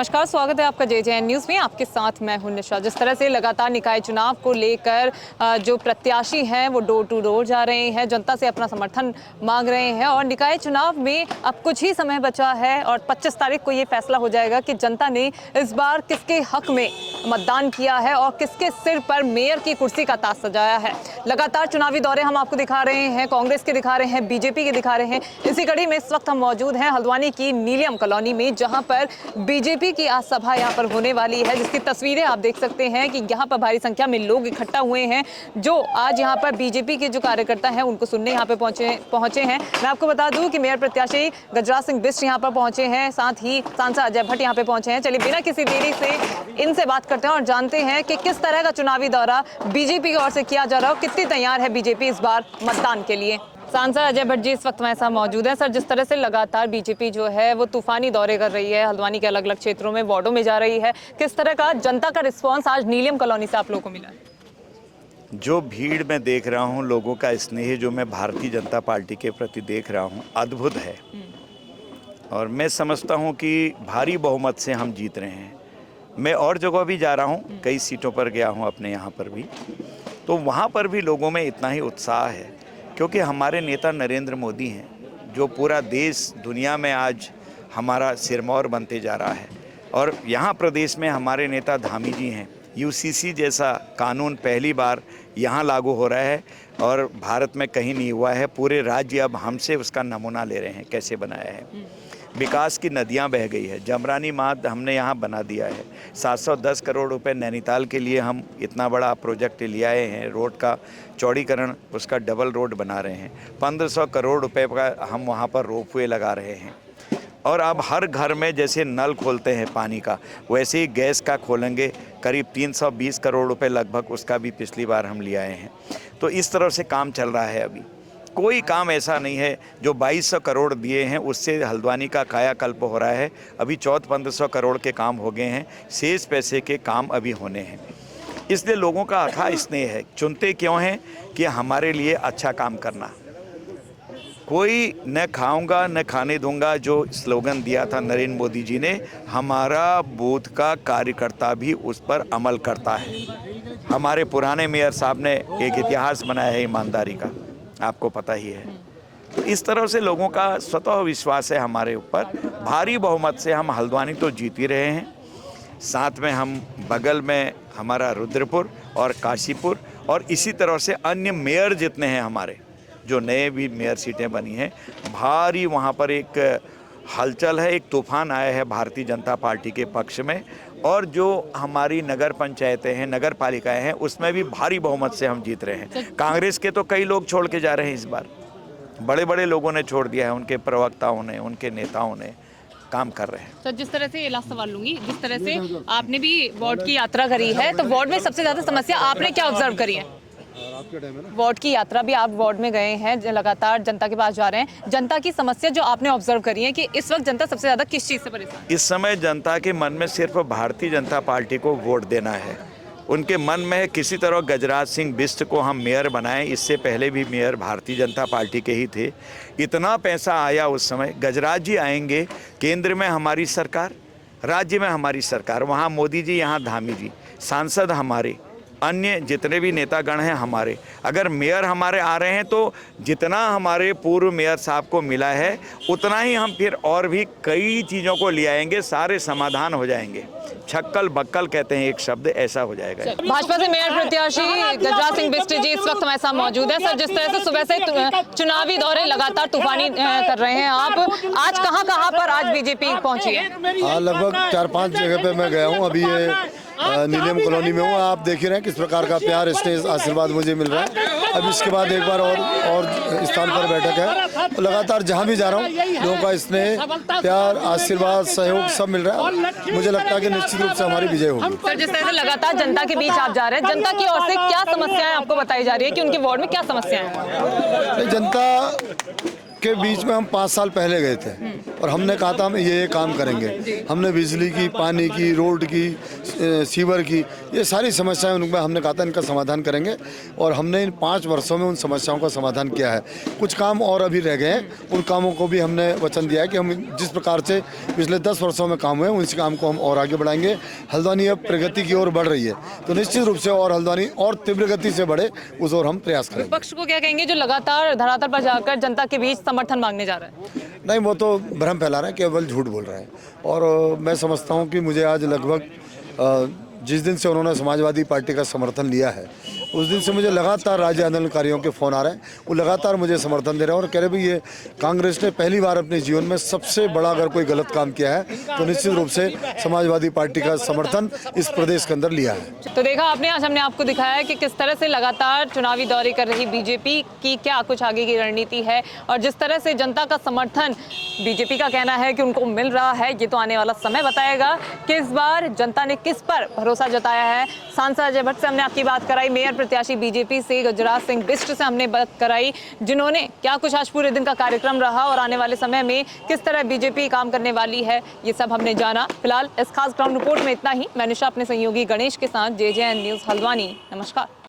नमस्कार, स्वागत है आपका JJN न्यूज़ में। आपके साथ मैं हूं निशा। जिस तरह से लगातार निकाय चुनाव को लेकर जो प्रत्याशी हैं वो डोर टू डोर जा रहे हैं, जनता से अपना समर्थन मांग रहे हैं और निकाय चुनाव में अब कुछ ही समय बचा है और 25 तारीख को ये फैसला हो जाएगा कि जनता ने इस बार किसके हक में मतदान किया है और किसके सिर पर मेयर की कुर्सी का ताज सजाया है। लगातार चुनावी दौरे हम आपको दिखा रहे हैं, कांग्रेस के दिखा रहे हैं, बीजेपी के दिखा रहे हैं। इसी कड़ी में इस वक्त हम मौजूद हैं हल्द्वानी की नीलियम कॉलोनी में, जहां पर बीजेपी की आज सभा यहां पर होने वाली है, जिसकी तस्वीरें आप देख सकते हैं कि यहां पर भारी संख्या में लोग इकट्ठा हुए हैं जो आज यहां पर बीजेपी के जो कार्यकर्ता हैं उनको सुनने यहां पे पहुंचे हैं। मैं आपको बता दूं कि मेयर प्रत्याशी गजराज सिंह बिष्ट यहां पर पहुंचे हैं, साथ ही सांसद अजय भट्ट यहां पे पहुंचे हैं। चलिए बिना किसी देरी से इनसे बात करते हैं और जानते हैं कि किस तरह का चुनावी दौरा बीजेपी की ओर से किया जा रहा है, कितनी तैयार है बीजेपी इस बार मतदान के लिए। सांसद अजय भट्ट जी इस वक्त हमारे साथ मौजूद हैं। सर, जिस तरह से लगातार बीजेपी जो है वो तूफानी दौरे कर रही है, हल्द्वानी के अलग अलग क्षेत्रों में, वार्डों में जा रही है, किस तरह का जनता का रिस्पांस आज नीलियम कॉलोनी से आप लोगों को मिला? जो भीड़ मैं देख रहा हूँ, लोगों का स्नेह जो मैं भारतीय जनता पार्टी के प्रति देख रहा हूँ, अद्भुत है। और मैं समझता हूँ कि भारी बहुमत से हम जीत रहे हैं। मैं और जगह भी जा रहा हूँ, कई सीटों पर गया हूँ अपने यहाँ पर भी, तो वहाँ पर भी लोगों में इतना ही उत्साह है क्योंकि हमारे नेता नरेंद्र मोदी हैं जो पूरा देश दुनिया में आज हमारा सिरमौर बनते जा रहा है। और यहाँ प्रदेश में हमारे नेता धामी जी हैं। UCC जैसा कानून पहली बार यहाँ लागू हो रहा है और भारत में कहीं नहीं हुआ है। पूरे राज्य अब हमसे उसका नमूना ले रहे हैं कैसे बनाया है। विकास की नदियाँ बह गई है। जमरानी मार्ग हमने यहाँ बना दिया है। 710 करोड़ रुपए नैनीताल के लिए हम इतना बड़ा प्रोजेक्ट ले आए हैं। रोड का चौड़ीकरण, उसका डबल रोड बना रहे हैं। 1500 करोड़ रुपए का हम वहाँ पर रोपवे लगा रहे हैं। और अब हर घर में जैसे नल खोलते हैं पानी का, वैसे ही गैस का खोलेंगे। करीब 320 करोड़ रुपए लगभग उसका भी पिछली बार हम ले आए हैं। तो इस तरह से काम चल रहा है। अभी कोई काम ऐसा नहीं है। जो 2200 करोड़ दिए हैं उससे हल्द्वानी का कायाकल्प हो रहा है। अभी 1400-1500 करोड़ के काम हो गए हैं, शेष पैसे के काम अभी होने हैं। इसलिए लोगों का अथाह स्नेह है। चुनते क्यों हैं कि हमारे लिए अच्छा काम करना। कोई न खाऊंगा न खाने दूंगा जो स्लोगन दिया था नरेंद्र मोदी जी ने, हमारा बूथ का कार्यकर्ता भी उस पर अमल करता है। हमारे पुराने मेयर साहब ने एक इतिहास बनाया है ईमानदारी का, आपको पता ही है। तो इस तरह से लोगों का स्वतः विश्वास है हमारे ऊपर। भारी बहुमत से हम हल्द्वानी तो जीत ही रहे हैं, साथ में हम बगल में हमारा रुद्रपुर और काशीपुर और इसी तरह से अन्य मेयर जितने हैं हमारे, जो नए भी मेयर सीटें बनी हैं, भारी वहाँ पर एक हलचल है, एक तूफान आया है भारतीय जनता पार्टी के पक्ष में। और जो हमारी नगर पंचायतें हैं, नगर पालिकाएँ हैं, उसमें भी भारी बहुमत से हम जीत रहे हैं। कांग्रेस के तो कई लोग छोड़ के जा रहे हैं इस बार, बड़े बड़े लोगों ने छोड़ दिया है, उनके प्रवक्ताओं ने, उनके नेताओं ने काम कर रहे हैं। सर, जिस तरह से ये लास्ट सवाल लूंगी, जिस तरह से आपने भी वार्ड की यात्रा करी है, तो वार्ड में सबसे ज्यादा समस्या आपने क्या ऑब्जर्व करी है? वार्ड की यात्रा भी आप वार्ड में गए हैं, लगातार जनता के पास जा रहे हैं, जनता की समस्या जो आपने ऑब्जर्व करी है कि इस वक्त जनता सबसे ज्यादा किस चीज से परेशान है? इस समय जनता के मन में सिर्फ भारतीय जनता पार्टी को वोट देना है। उनके मन में है किसी तरह गजराज सिंह बिष्ट को हम मेयर बनाएं। इससे पहले भी मेयर भारतीय जनता पार्टी के ही थे। इतना पैसा आया उस समय, गजराज जी आएंगे, केंद्र में हमारी सरकार, राज्य में हमारी सरकार, वहाँ मोदी जी, यहाँ धामी जी, सांसद हमारे, अन्य जितने भी नेतागण हैं हमारे। अगर मेयर हमारे आ रहे हैं तो जितना हमारे पूर्व मेयर साहब को मिला है उतना ही हम फिर और भी कई चीज़ों को ले आएंगे, सारे समाधान हो जाएंगे। छक्कल बक्कल कहते हैं एक शब्द, ऐसा हो जाएगा। भाजपा से मेयर प्रत्याशी गजराज सिंह बिष्ट जी इस वक्त हमारे साथ मौजूद है। सर, जिस तरह से सुबह से चुनावी दौरे लगातार तूफानी कर रहे हैं आप, आज कहाँ पर आज बीजेपी पहुंची है? लगभग 4-5 जगह पे मैं गया हूँ। अभी ये नीलियम कॉलोनी में हूँ। आप देख ही रहे हैं किस प्रकार का प्यार, स्नेह, आशीर्वाद मुझे मिल रहा है। अब इसके बाद एक बार और स्थान पर बैठक है, तो लगातार जहाँ भी जा रहा हूँ लोगों का स्नेह, प्यार, आशीर्वाद, सहयोग सब मिल रहा है। मुझे लगता है कि निश्चित रूप से हमारी विजय होगी। सर, जिस तरह से लगातार जनता के बीच आप जा रहे हैं, जनता की ओर से क्या समस्याएं आपको बताई जा रही है कि उनके वार्ड में क्या समस्याएं हैं? जनता के बीच में हम 5 साल पहले गए थे और हमने कहा था हम ये काम करेंगे। हमने बिजली की, पानी की, रोड की, सीवर की, ये सारी समस्याएं उनमें हमने कहा था इनका समाधान करेंगे और हमने इन 5 वर्षों में उन समस्याओं का समाधान किया है। कुछ काम और अभी रह गए हैं, उन कामों को भी हमने वचन दिया है कि हम जिस प्रकार से पिछले 10 वर्षों में काम हुए उस काम को हम और आगे बढ़ाएंगे। हल्द्वानी अब प्रगति की ओर बढ़ रही है, तो निश्चित रूप से और हल्द्वानी और तीव्र गति से बढ़े उस ओर हम प्रयास करेंगे। विपक्ष को क्या कहेंगे जो लगातार धरातल पर जाकर जनता के बीच समर्थन मांगने जा रहा है? नहीं, वो तो भ्रम फैला रहा है, केवल झूठ बोल रहा है। और मैं समझता हूँ कि मुझे आज लगभग जिस दिन से उन्होंने समाजवादी पार्टी का समर्थन लिया है उस दिन से मुझे लगातार राज्य आंदोलनकारियों के फ़ोन आ रहे हैं। वो लगातार मुझे समर्थन दे रहे हैं और कह रहे भाई ये कांग्रेस ने पहली बार अपने जीवन में सबसे बड़ा अगर कोई गलत काम किया है तो निश्चित रूप से समाजवादी पार्टी का समर्थन इस प्रदेश के अंदर लिया है। तो देखा आपने, आज हमने आपको दिखाया है कि किस तरह से लगातार चुनावी दौरे कर रही बीजेपी की क्या कुछ आगे की रणनीति है और जिस तरह से जनता का समर्थन बीजेपी का कहना है कि उनको मिल रहा है। ये तो आने वाला समय बताएगा कि इस बार जनता ने किस पर भरोसा जताया है। सांसद अजय भट्ट से हमने आपकी बात कराई, मेयर प्रत्याशी बीजेपी से गजराज सिंह बिष्ट से हमने बात कराई, जिन्होंने क्या कुछ आज पूरे दिन का कार्यक्रम रहा और आने वाले समय में किस तरह बीजेपी काम करने वाली है, ये सब हमने जाना। फिलहाल इस खास ग्राउंड रिपोर्ट में इतना ही। मैं निशा अपने सहयोगी गणेश के साथ JJN न्यूज़ हल्द्वानी। नमस्कार।